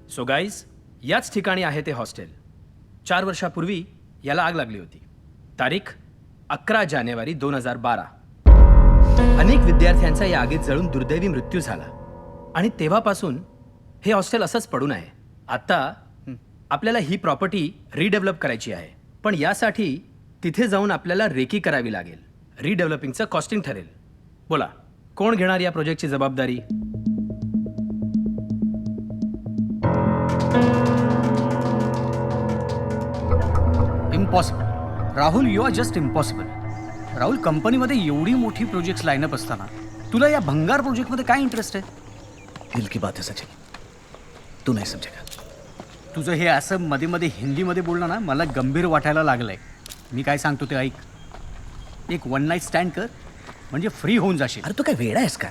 So guys, याच ठिकाणी आहे ते हॉस्टेल. 4 वर्षापूर्वी याला आग लागली होती. तारीख 11 जानेवारी 2012. अनेक विद्यार्थ्यांचा या आगीत जळून दुर्दैवी मृत्यू झाला आणि तेव्हापासून हे हॉस्टेल असंच पडून आहे. आता आपल्याला ही प्रॉपर्टी रिडेव्हलप करायची आहे, पण यासाठी तिथे जाऊन आपल्याला रेकी करावी लागेल. रिडेव्हलपिंगचं कॉस्टिंग ठरेल. बोला, कोण घेणार या प्रोजेक्टची जबाबदारी? Impossible. Rahul, you are just impossible. Rahul, कंपनीमध्ये एवढी मोठी प्रोजेक्ट्स लाईनअप असताना तुला या भंगार प्रोजेक्टमध्ये काय इंटरेस्ट आहे? दिल की बात है सचिन, तू नाही समजेगा. तुझं हे असं मध्ये मध्ये हिंदीमध्ये बोलणं ना मला गंभीर वाटायला लागलंय. मी काय सांगतो ते ऐक. एक 1 नाईट स्टँड कर, म्हणजे फ्री होऊन जाशील. अरे तू काय वेडा आहेस का?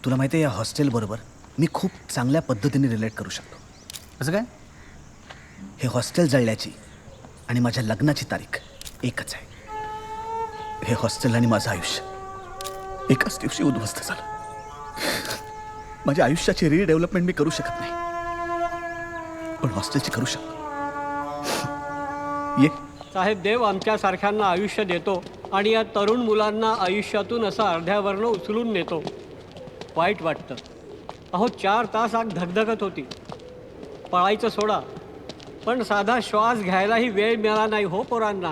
तुला माहिती आहे या हॉस्टेलबरोबर मी खूप चांगल्या पद्धतीने रिलेट करू शकतो. असं काय? हे हॉस्टेल जळल्याची आणि माझ्या लग्नाची तारीख एकच आहे. हे हॉस्टेल आणि माझं आयुष्य एकाच दिवशी उद्ध्वस्त झालं. माझ्या आयुष्याची रिडेव्हलपमेंट मी करू शकत नाही, पण हॉस्टेलची करू शकतो. ये साहेब, देव आमच्यासारख्यांना आयुष्य देतो आणि या तरुण मुलांना आयुष्यातून असं अर्ध्यावरनं उचलून नेतो. वाईट वाटतं. अहो, 4 तास आग धगधगत होती. पळायचं सोडा, पण साधा श्वास घ्यायलाही वेळ मिळाला नाही हो पोरांना.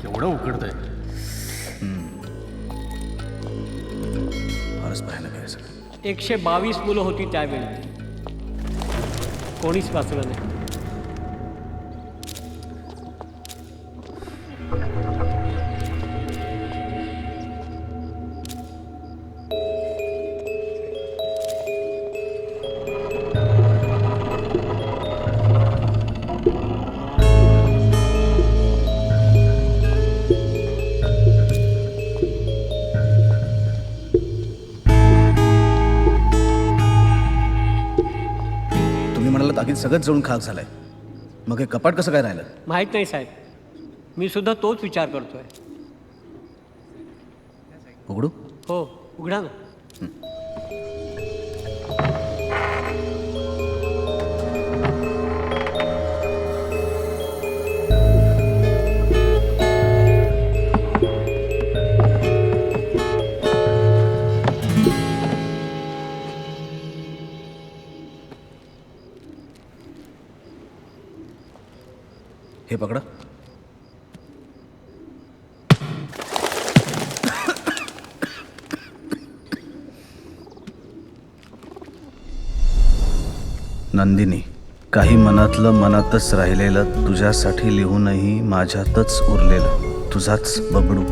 एवढं उकडतंय. फारच भयानक आहे सगळं. 122 मुलं होती त्यावेळी. कोणीच वाचलं नाही. आगीत सगळंच जळून खाक झालंय. मग हे कपाट कसं काय राहिलं? माहीत नाही साहेब, मी सुद्धा तोच विचार करतोय. उघडू? हो, उघडा ना. हे पकडा. नंदिनी, काही मनातलं मनातच राहिलेलं तुझ्यासाठी लिहूनही माझ्यातच उरलेलं तुझाच बबडू.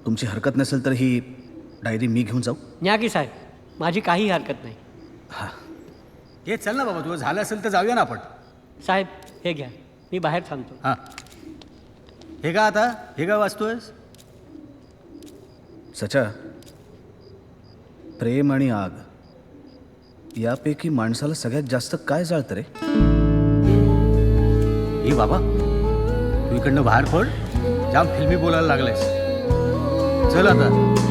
तुमची हरकत नसेल तर ही डायरी मी घेऊन जाऊ? न्या की साहेब, माझी काही हरकत नाही. हा, हे चल ना बाबा, तुझं झालं असेल तर जाऊया ना आपण. साहेब, हे घ्या, मी बाहेर थांबतो. हां, हे का आता? हे का वाचतोयस? सचा, प्रेम आणि आग यापैकी माणसाला सगळ्यात जास्त काय जाळतं रे? हे बाबा, तू इकडनं बाहेर पड. जाम फिल्मी बोलायला लागलायस. चल आता.